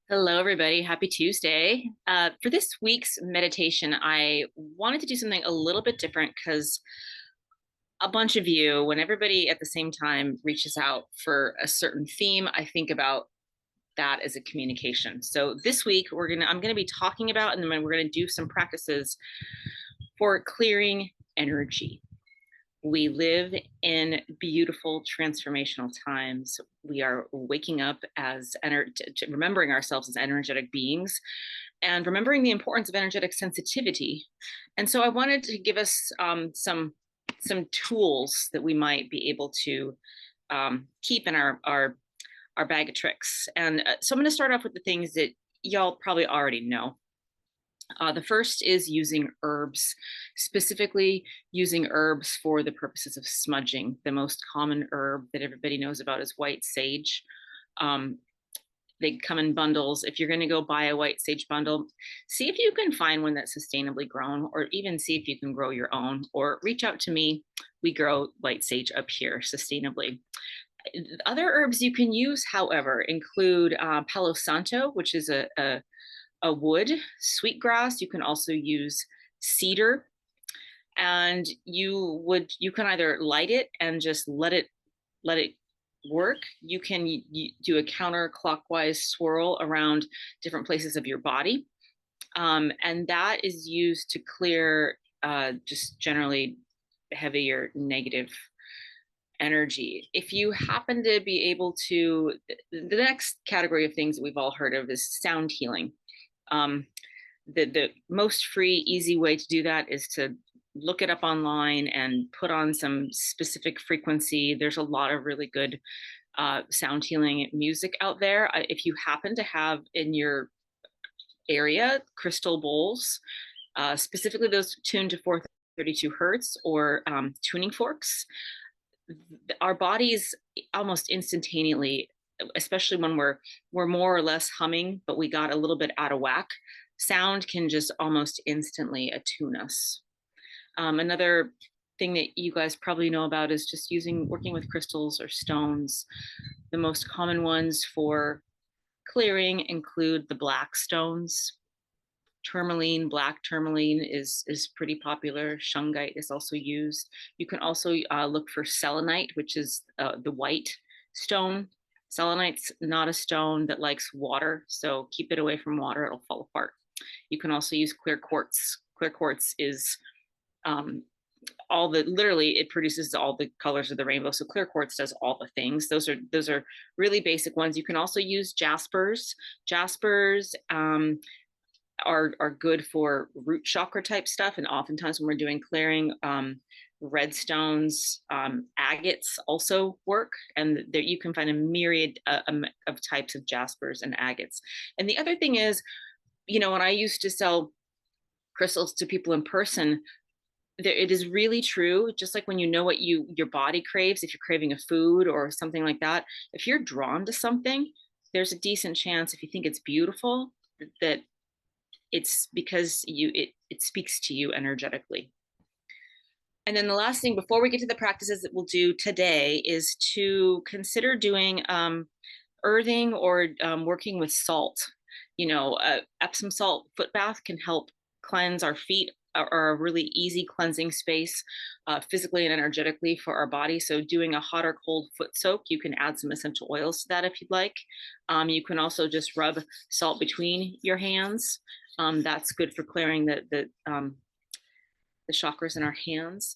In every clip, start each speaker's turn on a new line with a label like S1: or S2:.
S1: Hello, everybody. Happy Tuesday. For this week's meditation, I wanted to do something a little bit different because a bunch of you, when everybody at the same time reaches out for a certain theme, I think about that as a communication. So this week, I'm gonna be talking about, and then we're gonna do some practices for clearing energy. We live in beautiful transformational times. We are waking up as remembering ourselves as energetic beings and remembering the importance of energetic sensitivity. And so I wanted to give us some tools that we might be able to keep in our bag of tricks. And so I'm going to start off with the things that y'all probably already know. The first is using herbs, specifically using herbs for the purposes of smudging. The most common herb that everybody knows about is white sage. Um, they come in bundles. If you're going to go buy a white sage bundle, see if you can find one that's sustainably grown, or even see if you can grow your own, or reach out to me. We grow white sage up here sustainably. Other herbs you can use, however, include Palo Santo, which is a wood, sweetgrass. You can also use cedar, and you can either light it and just let it work. You can do a counterclockwise swirl around different places of your body, and that is used to clear just generally heavier negative energy. If you happen to be able to, the next category of things that we've all heard of is sound healing. Um, the most free, easy way to do that is to look it up online and put on some specific frequency. There's a lot of really good sound healing music out there. If you happen to have in your area crystal bowls, specifically those tuned to 432 hertz, or tuning forks, our bodies almost instantaneously, especially when we're more or less humming, but we got a little bit out of whack, sound can just almost instantly attune us. Another thing that you guys probably know about is just working with crystals or stones. The most common ones for clearing include the black stones. Tourmaline, black tourmaline is pretty popular. Shungite is also used. You can also look for selenite, which is the white stone. Selenite's not a stone that likes water, so keep it away from water, it'll fall apart. You can also use clear quartz. Clear quartz is literally it produces all the colors of the rainbow. So clear quartz does all the things. Those are really basic ones. You can also use jaspers. Jaspers are good for root chakra type stuff. And oftentimes when we're doing clearing, red stones, agates also work. And there you can find a myriad of types of jaspers and agates. And the other thing is, when I used to sell crystals to people in person, it is really true. Just like when you know what your body craves, if you're craving a food or something like that, if you're drawn to something, there's a decent chance, if you think it's beautiful, that it's because it speaks to you energetically. And then the last thing before we get to the practices that we'll do today is to consider doing earthing or working with salt. Epsom salt foot bath can help cleanse our feet, are a really easy cleansing space physically and energetically for our body. So doing a hot or cold foot soak, you can add some essential oils to that if you'd like. You can also just rub salt between your hands. That's good for clearing the chakras in our hands.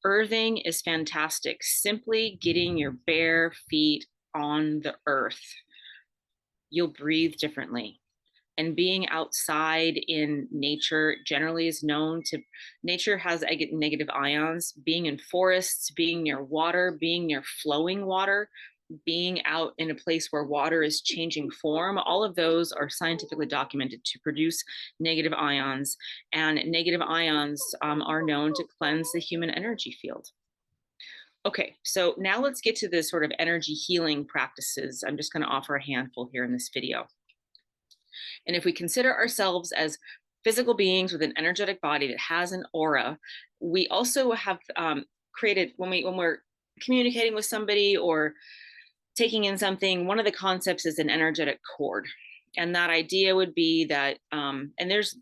S1: Earthing is fantastic. Simply getting your bare feet on the earth, you'll breathe differently. And being outside in nature generally is known to, nature has negative ions. Being in forests, being near water, being near flowing water, being out in a place where water is changing form, all of those are scientifically documented to produce negative ions. And negative ions are known to cleanse the human energy field. Okay, so now let's get to the sort of energy healing practices. I'm just going to offer a handful here in this video. And if we consider ourselves as physical beings with an energetic body that has an aura, we also have created, when we're communicating with somebody or taking in something, one of the concepts is an energetic cord. And that idea would be that, and there's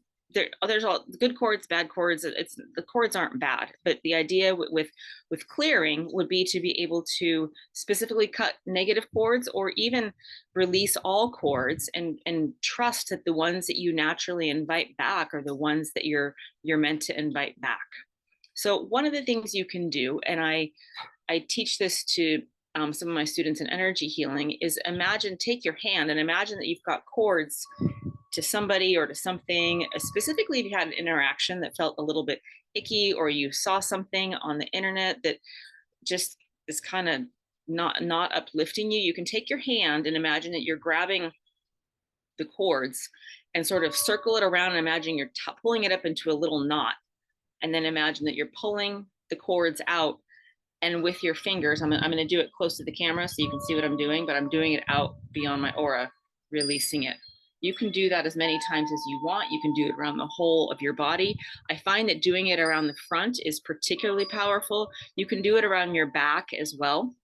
S1: all good chords, bad chords. It's the chords aren't bad, but the idea with clearing would be to be able to specifically cut negative chords, or even release all chords, and trust that the ones that you naturally invite back are the ones that you're meant to invite back. So one of the things you can do, and I teach this to some of my students in energy healing, is take your hand and imagine that you've got chords to somebody or to something. Specifically, if you had an interaction that felt a little bit icky, or you saw something on the internet that just is kind of not uplifting you, you can take your hand and imagine that you're grabbing the chords and sort of circle it around, and imagine you're pulling it up into a little knot, and then imagine that you're pulling the chords out, and with your fingers, I'm going to do it close to the camera so you can see what I'm doing, but I'm doing it out beyond my aura, releasing it. You can do that as many times as you want. You can do it around the whole of your body. I find that doing it around the front is particularly powerful. You can do it around your back as well.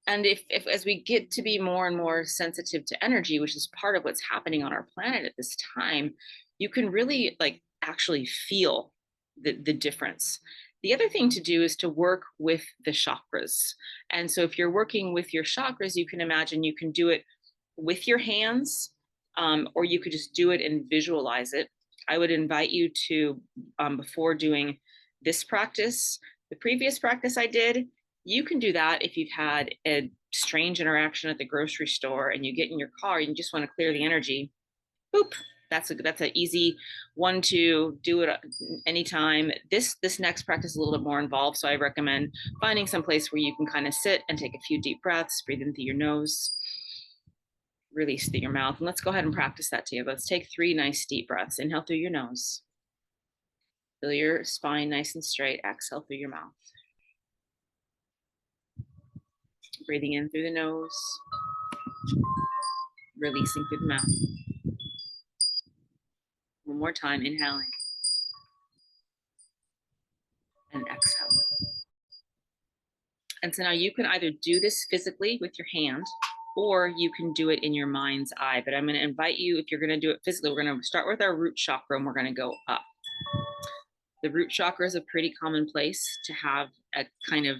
S1: And if as we get to be more and more sensitive to energy, which is part of what's happening on our planet at this time, you can really actually feel the difference. The other thing to do is to work with the chakras. And so if you're working with your chakras, you can imagine you can do it with your hands, or you could just do it and visualize it. I would invite you to, before doing this practice, the previous practice I did, you can do that if you've had a strange interaction at the grocery store and you get in your car and you just want to clear the energy. Boop. That's an easy one to do it anytime. This next practice is a little bit more involved, so I recommend finding some place where you can kind of sit and take a few deep breaths, breathe in through your nose, release through your mouth. And let's go ahead and practice that together. Let's take 3 nice deep breaths. Inhale through your nose. Feel your spine nice and straight. Exhale through your mouth. Breathing in through the nose, releasing through the mouth. One more time, inhaling and exhaling. And so now you can either do this physically with your hand, or you can do it in your mind's eye. But I'm going to invite you, if you're going to do it physically, we're going to start with our root chakra and we're going to go up. The root chakra is a pretty common place to have a kind of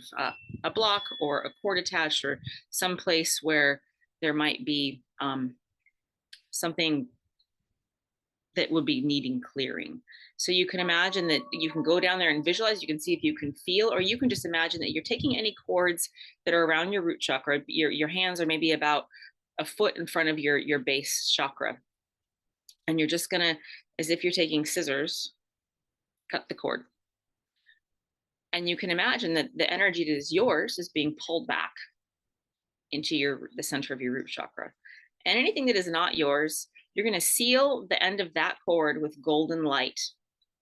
S1: a block or a cord attached, or some place where there might be something that would be needing clearing. So you can imagine that you can go down there and visualize, you can see if you can feel, or you can just imagine that you're taking any cords that are around your root chakra. Your hands are maybe about a foot in front of your base chakra. And you're just gonna, as if you're taking scissors, cut the cord. And you can imagine that the energy that is yours is being pulled back into the center of your root chakra. And anything that is not yours, you're going to seal the end of that cord with golden light.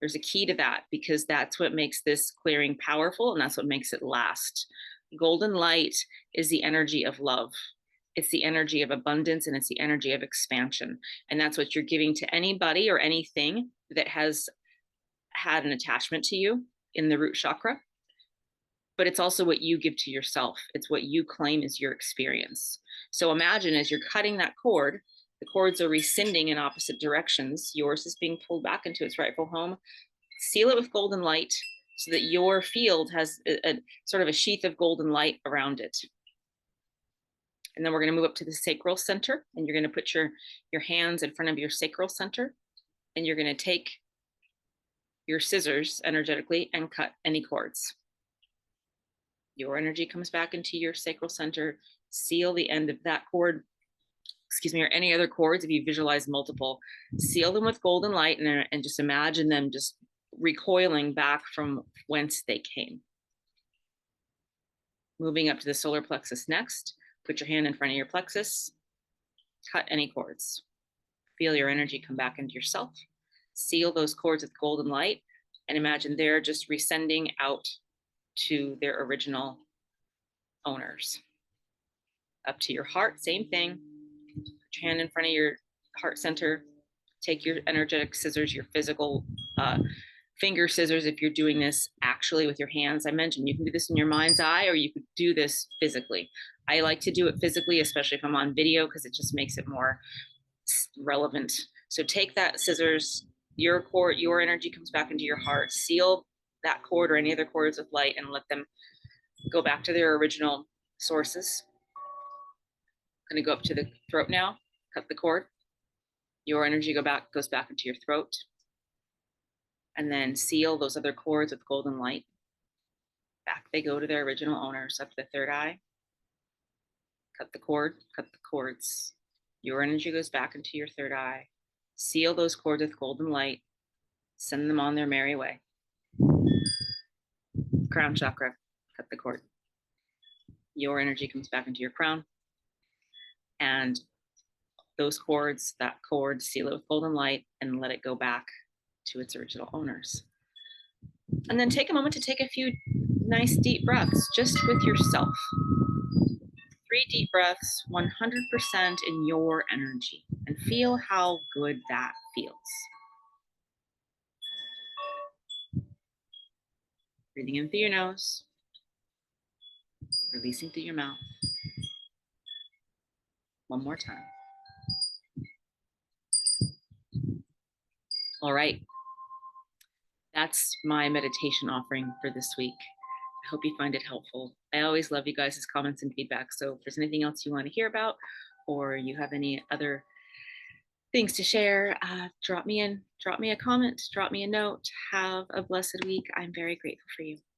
S1: There's a key to that, because that's what makes this clearing powerful, and that's what makes it last. Golden light is the energy of love. It's the energy of abundance, and it's the energy of expansion. And that's what you're giving to anybody or anything that has had an attachment to you in the root chakra. But it's also what you give to yourself. It's what you claim as your experience. So imagine as you're cutting that cord, the cords are rescinding in opposite directions. Yours is being pulled back into its rightful home. Seal it with golden light so that your field has a sort of a sheath of golden light around it. And then we're going to move up to the sacral center, and you're going to put your hands in front of your sacral center, and you're going to take your scissors energetically and cut any cords. Your energy comes back into your sacral center. Seal the end of that cord, or any other cords. If you visualize multiple, seal them with golden light, and just imagine them just recoiling back from whence they came. Moving up to the solar plexus next, put your hand in front of your plexus, cut any cords. Feel your energy come back into yourself. Seal those cords with golden light, and imagine they're just rescending out to their original owners. Up to your heart, same thing. Put your hand in front of your heart center. Take your energetic scissors, your physical finger scissors if you're doing this actually with your hands. I mentioned you can do this in your mind's eye or you could do this physically. I like to do it physically, especially if I'm on video, because it just makes it more relevant. So take that scissors, your cord, your energy comes back into your heart, seal that cord or any other cords with light and let them go back to their original sources. I'm going to go up to the throat now, cut the cord. Your energy goes back into your throat. And then seal those other cords with golden light. Back they go to their original owners, up to the third eye. Cut the cord, cut the cords. Your energy goes back into your third eye. Seal those cords with golden light. Send them on their merry way. Crown chakra, cut the cord. Your energy comes back into your crown. And those cords, that cord, seal it with golden light and let it go back to its original owners. And then take a moment to take a few nice deep breaths just with yourself. 3 deep breaths, 100% in your energy, and feel how good that feels. Breathing in through your nose, releasing through your mouth. One more time. All right. That's my meditation offering for this week. I hope you find it helpful. I always love you guys' comments and feedback. So if there's anything else you want to hear about, or you have any other things to share, drop me a comment, drop me a note. Have a blessed week. I'm very grateful for you.